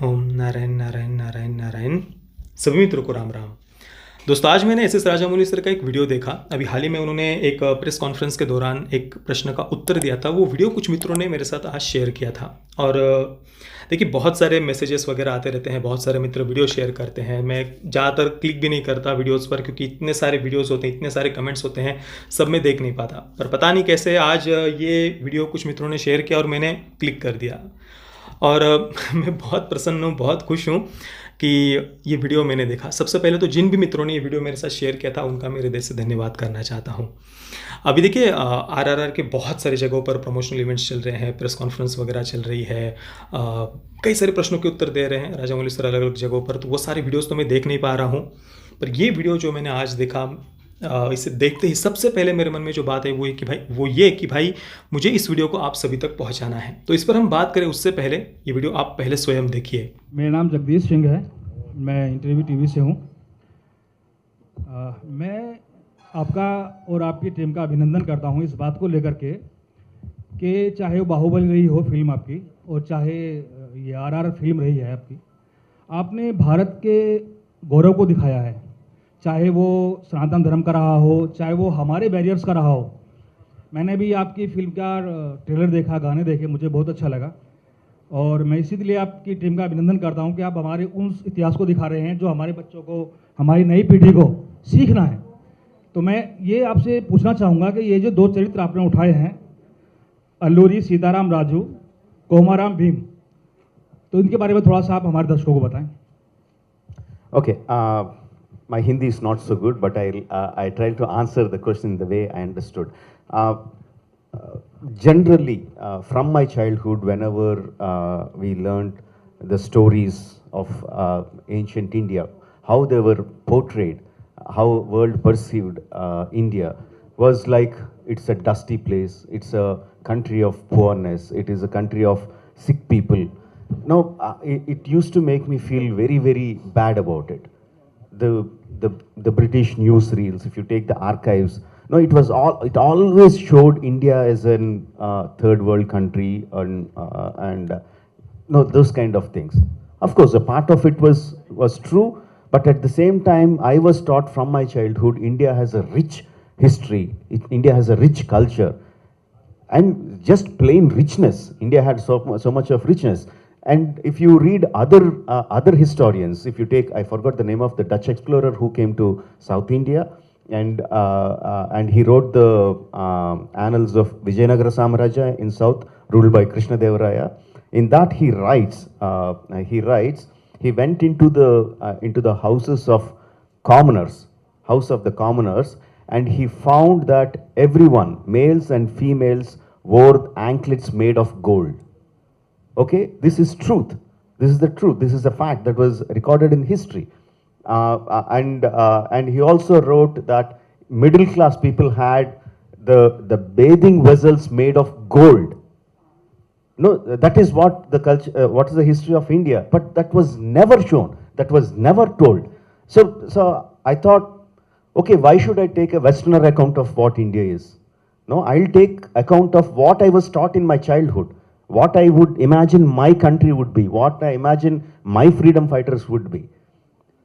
ओम नारायण नारायण नारायण नारायण। सभी मित्रों को राम राम। दोस्तों, आज मैंने एस एस राजामौली सर का एक वीडियो देखा। अभी हाल ही में उन्होंने एक प्रेस कॉन्फ्रेंस के दौरान एक प्रश्न का उत्तर दिया था। वो वीडियो कुछ मित्रों ने मेरे साथ आज शेयर किया था। और देखिए, बहुत सारे मैसेजेस वगैरह आते रहते हैं, बहुत सारे मित्र वीडियो शेयर करते हैं। मैं ज़्यादातर क्लिक भी नहीं करता वीडियोज़ पर, क्योंकि इतने सारे वीडियोज़ होते हैं, इतने सारे कमेंट्स होते हैं, सब मैं देख नहीं पाता। पर पता नहीं कैसे आज ये वीडियो कुछ मित्रों ने शेयर किया और मैंने क्लिक कर दिया। और मैं बहुत प्रसन्न हूँ, बहुत खुश हूँ कि ये वीडियो मैंने देखा। सबसे पहले तो जिन भी मित्रों ने ये वीडियो मेरे साथ शेयर किया था, उनका मेरे दिल से धन्यवाद करना चाहता हूँ। अभी देखिए, आरआरआर के बहुत सारी जगहों पर प्रमोशनल इवेंट्स चल रहे हैं, प्रेस कॉन्फ्रेंस वगैरह चल रही है, कई सारे प्रश्नों के उत्तर दे रहे हैं राजामौली सर अलग अलग जगहों पर। तो वो सारी वीडियोज़ तो मैं देख नहीं पा रहा हूँ, पर ये वीडियो जो मैंने आज देखा, इसे देखते ही सबसे पहले मेरे मन में जो बात है वो ये कि भाई मुझे इस वीडियो को आप सभी तक पहुंचाना है। तो इस पर हम बात करें उससे पहले ये वीडियो आप पहले स्वयं देखिए। मेरा नाम जगदीश सिंह है, मैं इंटरव्यू टीवी से हूँ। मैं आपका और आपकी टीम का अभिनंदन करता हूँ इस बात को लेकर के कि चाहे वो बाहुबली रही हो फिल्म आपकी, और चाहे ये आरआर फिल्म रही है आपकी, आपने भारत के गौरव को दिखाया है। चाहे वो सनातन धर्म का रहा हो, चाहे वो हमारे बैरियर्स का रहा हो। मैंने भी आपकी फिल्म का ट्रेलर देखा, गाने देखे, मुझे बहुत अच्छा लगा। और मैं इसीलिए आपकी टीम का अभिनंदन करता हूं कि आप हमारे उन इतिहास को दिखा रहे हैं जो हमारे बच्चों को, हमारी नई पीढ़ी को सीखना है। तो मैं ये आपसे पूछना चाहूँगा कि ये जो दो चरित्र आपने उठाए हैं, अल्लूरी सीताराम राजू, कोमाराम भीम, तो इनके बारे में थोड़ा सा आप हमारे दर्शकों को बताएं। Okay, my Hindi is not so good, but I tried to answer the question the way I understood. Uh, Generally, from my childhood, whenever we learned the stories of ancient India, how they were portrayed, how world perceived India, was like it's a dusty place, it's a country of poorness, it is a country of sick people. No, it used to make me feel very, very bad about it. The British newsreels, if you take the archives, no, it always showed India as an third world country, and no, those kind of things. Of course, a part of it was true, but at the same time, I was taught from my childhood, India has a rich history, India has a rich culture, and just plain richness. India had so much of richness. And if you read other historians, if you take, I forgot the name of the Dutch explorer who came to South India, and he wrote the annals of Vijayanagara Samaraja in South, ruled by Krishna Devaraya. In that he writes, he went into the houses of commoners, house of the commoners, and he found that everyone, males and females, wore anklets made of gold. Okay, this is truth. This is the truth. This is a fact that was recorded in history. And he also wrote that middle class people had the bathing vessels made of gold. No, that is what the culture, what is the history of India. But that was never shown. That was never told. So I thought, okay, why should I take a Westerner account of what India is? No, I'll take account of what I was taught in my childhood, what I would imagine my country would be, what I imagine my freedom fighters would be.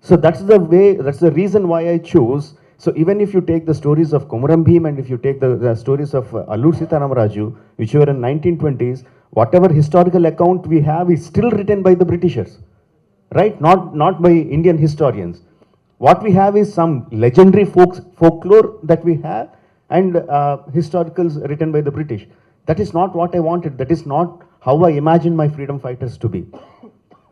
So that's the reason why I chose. So even if you take the stories of Komaram Bhim, and if you take the stories of Allur Sitaram Raju, which were in 1920s, whatever historical account we have is still written by the Britishers, right? Not by Indian historians. What we have is some legendary folklore that we have, and historicals written by the British. That is not what I wanted. That is not how I imagined my freedom fighters to be.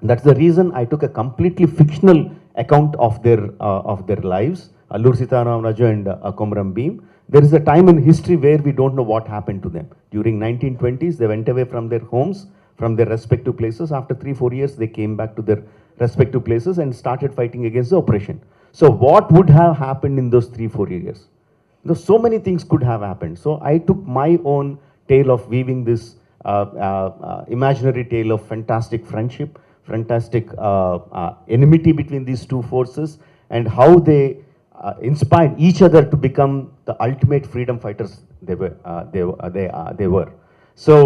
That's the reason I took a completely fictional account of their lives, Allur Sitaram Raju and Komaram Bhim. There is a time in history where we don't know what happened to them. During 1920s, they went away from their homes, from their respective places. After 3-4 years, they came back to their respective places and started fighting against the oppression. So what would have happened in those 3-4 years? So many things could have happened. So I took my own tale of weaving this imaginary tale of fantastic friendship, fantastic enmity between these two forces, and how they inspired each other to become the ultimate freedom fighters they were. So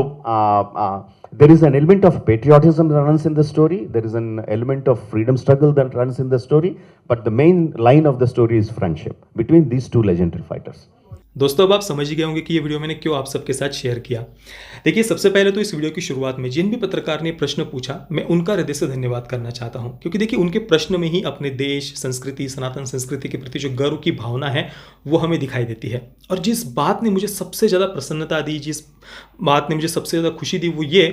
there is an element of patriotism that runs in the story. There is an element of freedom struggle that runs in the story. But the main line of the story is friendship between these two legendary fighters. दोस्तों अब आप समझ ही गए होंगे कि ये video मैंने क्यों आप सबके साथ शेयर किया। देखिए, सबसे पहले तो इस वीडियो की शुरुआत में जिन भी पत्रकार ने प्रश्न पूछा, मैं उनका हृदय से धन्यवाद करना चाहता हूं, क्योंकि देखिए उनके प्रश्न में ही अपने देश, संस्कृति, सनातन संस्कृति के प्रति जो गर्व की भावना है वो हमें दिखाई देती है। और जिस बात ने मुझे सबसे ज़्यादा प्रसन्नता दी, जिस बात ने मुझे सबसे ज़्यादा खुशी दी, वो ये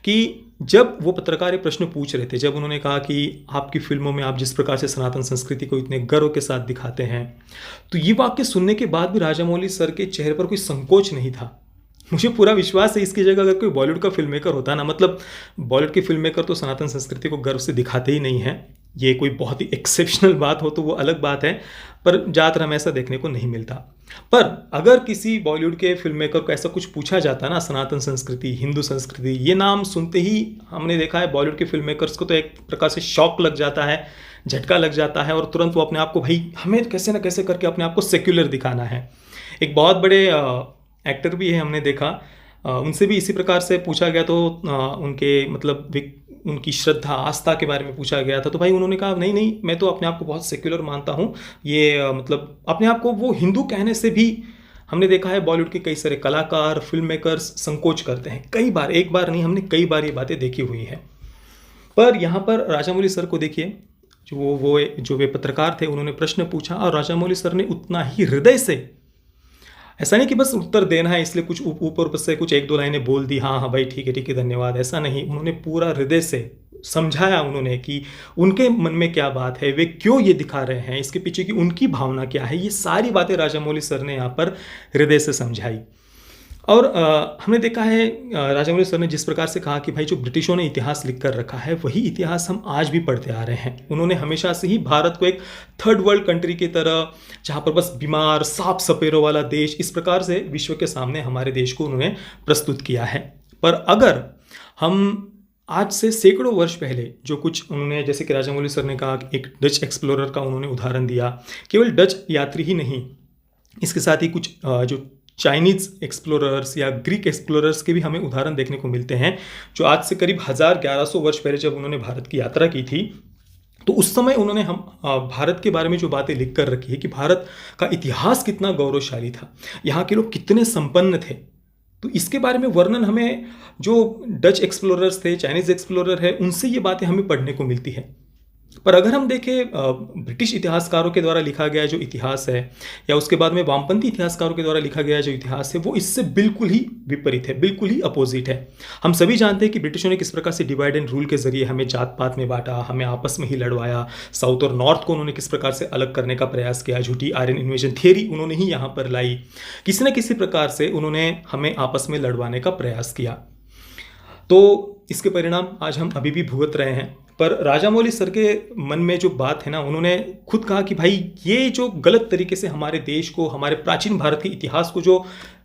कि जब वो पत्रकार ये प्रश्न पूछ रहे थे, जब उन्होंने कहा कि आपकी फिल्मों में आप जिस प्रकार से सनातन संस्कृति को इतने गर्व के साथ दिखाते हैं, तो ये वाक्य सुनने के बाद भी राजामौली सर के चेहरे पर कोई संकोच नहीं था। मुझे पूरा विश्वास है इसकी जगह अगर कोई बॉलीवुड का फिल्म मेकर होता ना, मतलब बॉलीवुड के फिल्म मेकर तो सनातन संस्कृति को गर्व से दिखाते ही नहीं हैं, ये कोई बहुत ही एक्सेप्शनल बात हो तो वो अलग बात है, पर ज़्यादातर हमें ऐसा देखने को नहीं मिलता। पर अगर किसी बॉलीवुड के फिल्म मेकर को ऐसा कुछ पूछा जाता ना, सनातन संस्कृति, हिंदू संस्कृति, ये नाम सुनते ही हमने देखा है बॉलीवुड के फिल्म मेकर्स को तो एक प्रकार से शॉक लग जाता है, झटका लग जाता है, और तुरंत वो अपने आप को, भाई हमें कैसे ना कैसे करके अपने आप को सेक्युलर दिखाना है। एक बहुत बड़े एक्टर भी है, हमने देखा, उनसे भी इसी प्रकार से पूछा गया, तो उनके मतलब उनकी श्रद्धा, आस्था के बारे में पूछा गया था, तो भाई उन्होंने कहा नहीं नहीं, मैं तो अपने आप को बहुत सेक्युलर मानता हूँ, ये मतलब अपने आप को वो हिंदू कहने से भी हमने देखा है बॉलीवुड के कई सारे कलाकार, फिल्म मेकर्स संकोच करते हैं। कई बार, एक बार नहीं, हमने कई बार ये बातें देखी हुई है। पर यहाँ पर राजामौली सर को देखिए, जो वे पत्रकार थे, उन्होंने प्रश्न पूछा और राजामौली सर ने उतना ही हृदय से, ऐसा नहीं कि बस उत्तर देना है इसलिए कुछ ऊपर से कुछ एक दो लाइनें बोल दी, हाँ हाँ भाई ठीक है धन्यवाद, ऐसा नहीं, उन्होंने पूरा हृदय से समझाया उन्होंने कि उनके मन में क्या बात है, वे क्यों ये दिखा रहे हैं, इसके पीछे की उनकी भावना क्या है, ये सारी बातें राजामौली सर ने यहाँ पर हृदय से समझाई। और हमने देखा है राजामौली सर ने जिस प्रकार से कहा कि भाई जो ब्रिटिशों ने इतिहास लिख कर रखा है वही इतिहास हम आज भी पढ़ते आ रहे हैं। उन्होंने हमेशा से ही भारत को एक थर्ड वर्ल्ड कंट्री की तरह, जहाँ पर बस बीमार सांप सपेरों वाला देश, इस प्रकार से विश्व के सामने हमारे देश को उन्होंने प्रस्तुत किया है। पर अगर हम आज से सैकड़ों वर्ष पहले जो कुछ उन्होंने, जैसे कि राजामौली सर ने कहा, एक डच एक्सप्लोरर का उन्होंने उदाहरण दिया, केवल डच यात्री ही नहीं, इसके साथ ही कुछ जो चाइनीज़ एक्सप्लोरर्स या ग्रीक एक्सप्लोरर्स के भी हमें उदाहरण देखने को मिलते हैं, जो आज से करीब 1100 वर्ष पहले जब उन्होंने भारत की यात्रा की थी, तो उस समय उन्होंने हम भारत के बारे में जो बातें लिख कर रखी है कि भारत का इतिहास कितना गौरवशाली था, यहाँ के लोग कितने संपन्न थे, तो इसके बारे में वर्णन हमें जो डच एक्सप्लोरर्स थे, चाइनीज़ एक्सप्लोरर है, उनसे ये बातें हमें पढ़ने को मिलती है। पर अगर हम देखें ब्रिटिश इतिहासकारों के द्वारा लिखा गया जो इतिहास है, या उसके बाद में वामपंथी इतिहासकारों के द्वारा लिखा गया जो इतिहास है, वो इससे बिल्कुल ही विपरीत है, बिल्कुल ही अपोजिट है। हम सभी जानते हैं कि ब्रिटिशों ने किस प्रकार से डिवाइड एंड रूल के जरिए हमें जात पात में बांटा, हमें आपस में ही लड़वाया, साउथ और नॉर्थ को उन्होंने किस प्रकार से अलग करने का प्रयास किया, झूठी आर्यन इन्वेजन थियरी उन्होंने ही यहाँ पर लाई, किसी न किसी प्रकार से उन्होंने हमें आपस में लड़वाने का प्रयास किया। तो इसके परिणाम आज हम अभी भी भुगत रहे हैं। पर राजामौली सर के मन में जो बात है ना, उन्होंने खुद कहा कि भाई ये जो गलत तरीके से हमारे देश को, हमारे प्राचीन भारत के इतिहास को जो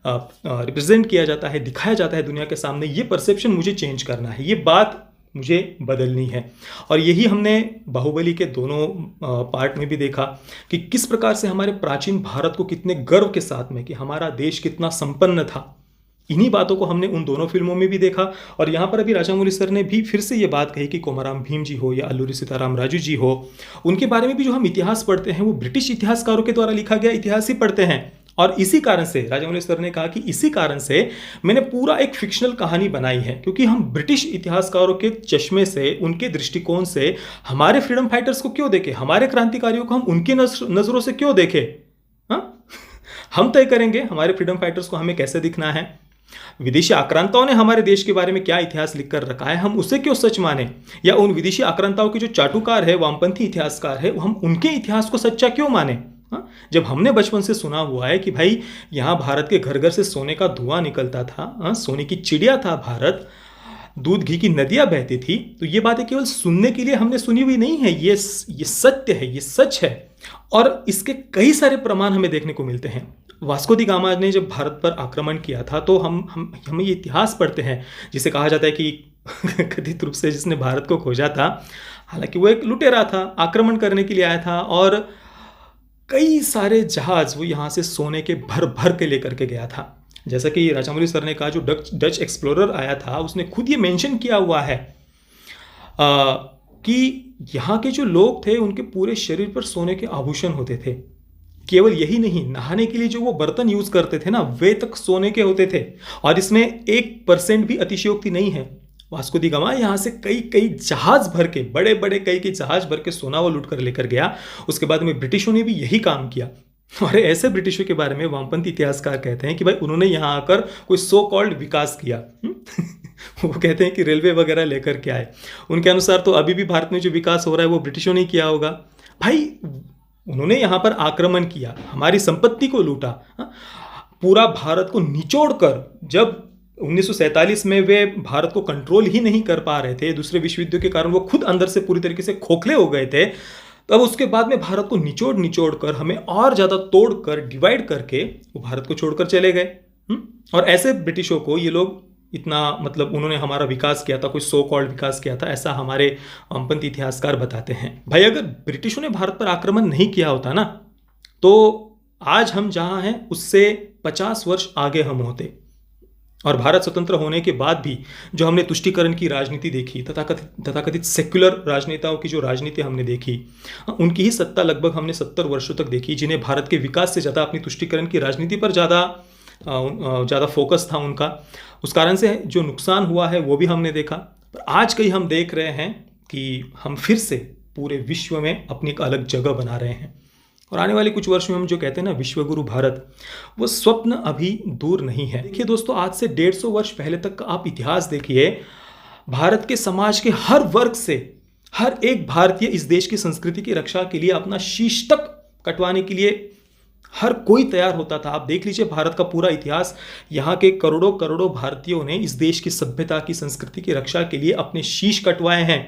रिप्रेजेंट किया जाता है, दिखाया जाता है दुनिया के सामने, ये परसेप्शन मुझे चेंज करना है, ये बात मुझे बदलनी है। और यही हमने बाहुबली के दोनों पार्ट में भी देखा कि किस प्रकार से हमारे प्राचीन भारत को कितने गर्व के साथ में, कि हमारा देश कितना संपन्न था, इन्हीं बातों को हमने उन दोनों फिल्मों में भी देखा। और यहाँ पर अभी राजामौली सर ने भी फिर से ये बात कही कि कोमाराम भीम जी हो या अल्लूरी सीताराम राजू जी हो, उनके बारे में भी जो हम इतिहास पढ़ते हैं वो ब्रिटिश इतिहासकारों के द्वारा लिखा गया इतिहास ही पढ़ते हैं। और इसी कारण से राजामौली सर ने कहा कि इसी कारण से मैंने पूरा एक फिक्शनल कहानी बनाई है, क्योंकि हम ब्रिटिश इतिहासकारों के चश्मे से, उनके दृष्टिकोण से हमारे फ्रीडम फाइटर्स को क्यों देखें, हमारे क्रांतिकारियों को हम उनकी नज़रों से क्यों देखें। हाँ, हम तय करेंगे हमारे फ्रीडम फाइटर्स को हमें कैसे दिखना है। विदेशी आक्रांताओं ने हमारे देश के बारे में क्या इतिहास लिखकर रखा है, हम उसे क्यों सच माने, या उन विदेशी आक्रांताओं के जो चाटुकार है, वामपंथी इतिहासकार है, हम उनके इतिहास को सच्चा क्यों माने। जब हमने बचपन से सुना हुआ है कि भाई यहाँ भारत के घर घर से सोने का धुआं निकलता था, सोने की चिड़िया था भारत, दूध घी की नदियाँ बहती थी, तो ये बातें केवल सुनने के लिए हमने सुनी हुई नहीं है, ये सत्य है, ये सच है। और इसके कई सारे प्रमाण हमें देखने को मिलते हैं। वास्को दी गामा ने जब भारत पर आक्रमण किया था, तो हम ये इतिहास पढ़ते हैं जिसे कहा जाता है कि कथित रूप से जिसने भारत को खोजा था, हालांकि वो एक लुटेरा था, आक्रमण करने के लिए आया था, और कई सारे जहाज वो यहाँ से सोने के भर भर के लेकर के गया था। जैसा कि राजामौली सर ने कहा, जो डच एक्सप्लोरर आया था उसने खुद ये मेंशन किया हुआ है कि यहाँ के जो लोग थे उनके पूरे शरीर पर सोने के आभूषण होते थे। केवल यही नहीं, नहाने के लिए जो वो बर्तन यूज करते थे ना, वे तक सोने के होते थे। और इसमें 1% भी अतिशयोक्ति नहीं है। वास्को दी गामा यहाँ से कई कई जहाज भर के, बड़े बड़े कई जहाज भर के सोना वो लूट कर लेकर गया। उसके बाद में ब्रिटिशों ने भी यही काम किया। और ऐसे ब्रिटिशों के बारे में वामपंथी इतिहासकार कहते हैं कि भाई उन्होंने यहाँ आकर कोई सो कॉल्ड विकास किया। वो कहते हैं कि रेलवे वगैरह लेकर के आए। उनके अनुसार तो अभी भी भारत में जो विकास हो रहा है वो ब्रिटिशों ने किया होगा। भाई उन्होंने यहाँ पर आक्रमण किया, हमारी संपत्ति को लूटा, पूरा भारत को निचोड़ कर, जब 1947 में वे भारत को कंट्रोल ही नहीं कर पा रहे थे, दूसरे विश्व युद्ध के कारण वो खुद अंदर से पूरी तरीके से खोखले हो गए थे, तब उसके बाद में भारत को निचोड़ कर, हमें और ज़्यादा तोड़ कर, डिवाइड करके वो भारत को छोड़कर चले गए। और ऐसे ब्रिटिशों को ये लोग इतना, मतलब उन्होंने हमारा विकास किया था, कोई सो कॉल्ड विकास किया था, ऐसा हमारे वामपंथी इतिहासकार बताते हैं। भाई अगर ब्रिटिशों ने भारत पर आक्रमण नहीं किया होता ना, तो आज हम जहाँ हैं उससे 50 वर्ष आगे हम होते। और भारत स्वतंत्र होने के बाद भी जो हमने तुष्टीकरण की राजनीति देखी, तथाकथित सेक्युलर राजनेताओं की जो राजनीति हमने देखी, उनकी ही सत्ता लगभग हमने 70 वर्षों तक देखी, जिन्हें भारत के विकास से ज़्यादा अपनी तुष्टीकरण की राजनीति पर ज़्यादा फोकस था उनका। उस कारण से जो नुकसान हुआ है वो भी हमने देखा। पर आज कहीं हम देख रहे हैं कि हम फिर से पूरे विश्व में अपनी एक अलग जगह बना रहे हैं। और आने वाले कुछ वर्षों में हम जो कहते हैं ना विश्वगुरु भारत, वो स्वप्न अभी दूर नहीं है। देखिए दोस्तों, आज से 150 वर्ष पहले तक का आप इतिहास देखिए, भारत के समाज के हर वर्ग से हर एक भारतीय इस देश की संस्कृति की रक्षा के लिए अपना शीश तक कटवाने के लिए हर कोई तैयार होता था। आप देख लीजिए भारत का पूरा इतिहास, यहाँ के करोड़ों करोड़ों भारतीयों ने इस देश की सभ्यता की, संस्कृति की रक्षा के लिए अपने शीश कटवाए हैं,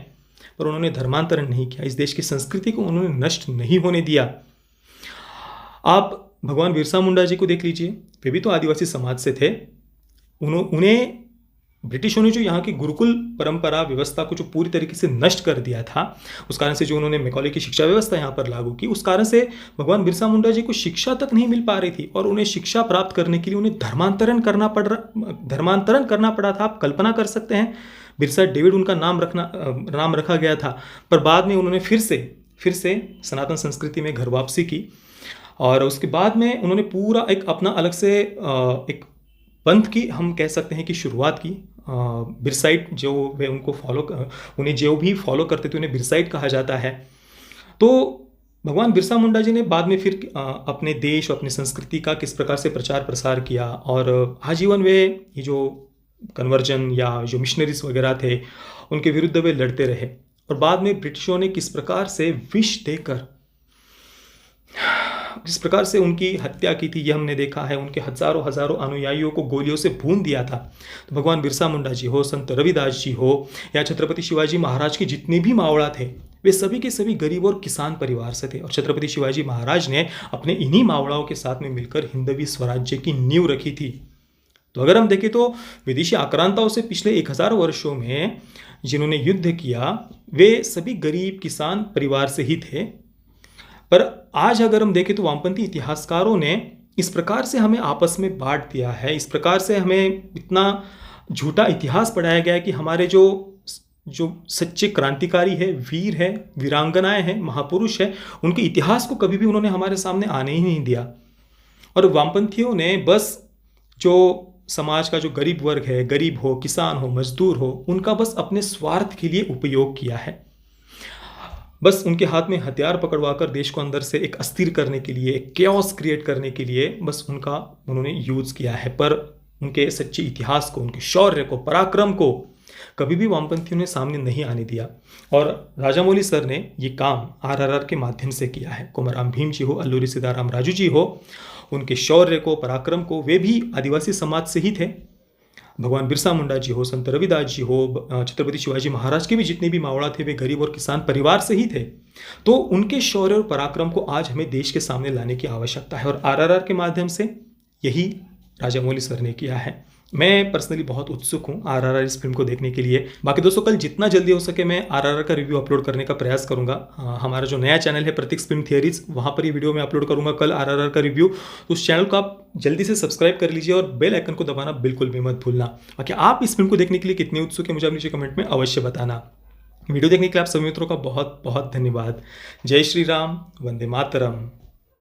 पर उन्होंने धर्मांतरण नहीं किया। इस देश की संस्कृति को उन्होंने नष्ट नहीं होने दिया। आप भगवान बिरसा मुंडा जी को देख लीजिए, वे भी तो आदिवासी समाज से थे। उन्हें ब्रिटिशों ने जो यहाँ की गुरुकुल परंपरा व्यवस्था को जो पूरी तरीके से नष्ट कर दिया था, उस कारण से जो उन्होंने मैकॉले की शिक्षा व्यवस्था यहाँ पर लागू की, उस कारण से भगवान बिरसा मुंडा जी को शिक्षा तक नहीं मिल पा रही थी। और उन्हें शिक्षा प्राप्त करने के लिए उन्हें धर्मांतरण करना पड़ा था। आप कल्पना कर सकते हैं, बिरसा डेविड उनका नाम रखा गया था, पर बाद में उन्होंने फिर से सनातन संस्कृति में घर वापसी की। और उसके बाद में उन्होंने पूरा एक अपना अलग से एक पंथ की, हम कह सकते हैं कि शुरुआत की। बिरसाइट जो वे उन्हें जो भी फॉलो करते थे उन्हें बिरसाइट कहा जाता है। तो भगवान बिरसा मुंडा जी ने बाद में फिर अपने देश और अपनी संस्कृति का किस प्रकार से प्रचार प्रसार किया, और आजीवन वे ये जो कन्वर्जन या जो मिशनरीज वगैरह थे उनके विरुद्ध वे लड़ते रहे। और बाद में ब्रिटिशों ने किस प्रकार से विष देकर जिस प्रकार से उनकी हत्या की थी, ये हमने देखा है। उनके हजारों हजारों अनुयायियों को गोलियों से भून दिया था। तो भगवान बिरसा मुंडा जी हो, संत रविदास जी हो, या छत्रपति शिवाजी महाराज के जितने भी मावड़ा थे, वे सभी के सभी गरीब और किसान परिवार से थे। और छत्रपति शिवाजी महाराज ने अपने इन्हीं मावड़ाओं के साथ में मिलकर हिंदवी स्वराज्य की नींव रखी थी। तो अगर हम देखें तो विदेशी आक्रांताओं से पिछले 1000 वर्षों में जिन्होंने युद्ध किया, वे सभी गरीब किसान परिवार से ही थे। पर आज अगर हम देखें तो वामपंथी इतिहासकारों ने इस प्रकार से हमें आपस में बांट दिया है, इस प्रकार से हमें इतना झूठा इतिहास पढ़ाया गया है कि हमारे जो सच्चे क्रांतिकारी है, वीर है, वीरांगनाएं हैं, महापुरुष है, उनके इतिहास को कभी भी उन्होंने हमारे सामने आने ही नहीं दिया। और वामपंथियों ने बस जो समाज का जो गरीब वर्ग है, गरीब हो, किसान हो, मजदूर हो, उनका बस अपने स्वार्थ के लिए उपयोग किया है। बस उनके हाथ में हथियार पकड़वाकर देश को अंदर से एक अस्थिर करने के लिए, एक केओस क्रिएट करने के लिए बस उन्होंने यूज़ किया है। पर उनके सच्चे इतिहास को, उनके शौर्य को, पराक्रम को कभी भी वामपंथियों ने सामने नहीं आने दिया। और राजामौली सर ने ये काम आरआरआर के माध्यम से किया है। कोमराम भीम जी हो, अल्लूरी सीताराम राजू जी हो, उनके शौर्य को, पराक्रम को, वे भी आदिवासी समाज से ही थे। भगवान बिरसा मुंडा जी हो, संत रविदास जी हो, छत्रपति शिवाजी महाराज के भी जितने भी मावड़ा थे वे गरीब और किसान परिवार से ही थे। तो उनके शौर्य और पराक्रम को आज हमें देश के सामने लाने की आवश्यकता है। और आरआरआर के माध्यम से यही राजामौली सर ने किया है। मैं पर्सनली बहुत उत्सुक हूँ आरआरआर इस फिल्म को देखने के लिए। बाकी दोस्तों कल जितना जल्दी हो सके मैं आरआरआर का रिव्यू अपलोड करने का प्रयास करूँगा। हमारा जो नया चैनल है प्रतीक्स फिल्म थियरीज, वहाँ पर ये वीडियो मैं अपलोड करूँगा कल आरआरआर का रिव्यू। तो उस चैनल को आप जल्दी से सब्सक्राइब कर लीजिए और बेल आइकन को दबाना बिल्कुल भी मत भूलना। बाकी आप इस फिल्म को देखने के लिए कितने उत्सुक है मुझे आप नीचे कमेंट में अवश्य बताना। वीडियो देखने के लिए आप सभी मित्रों का बहुत बहुत धन्यवाद। जय श्री राम, वंदे मातरम।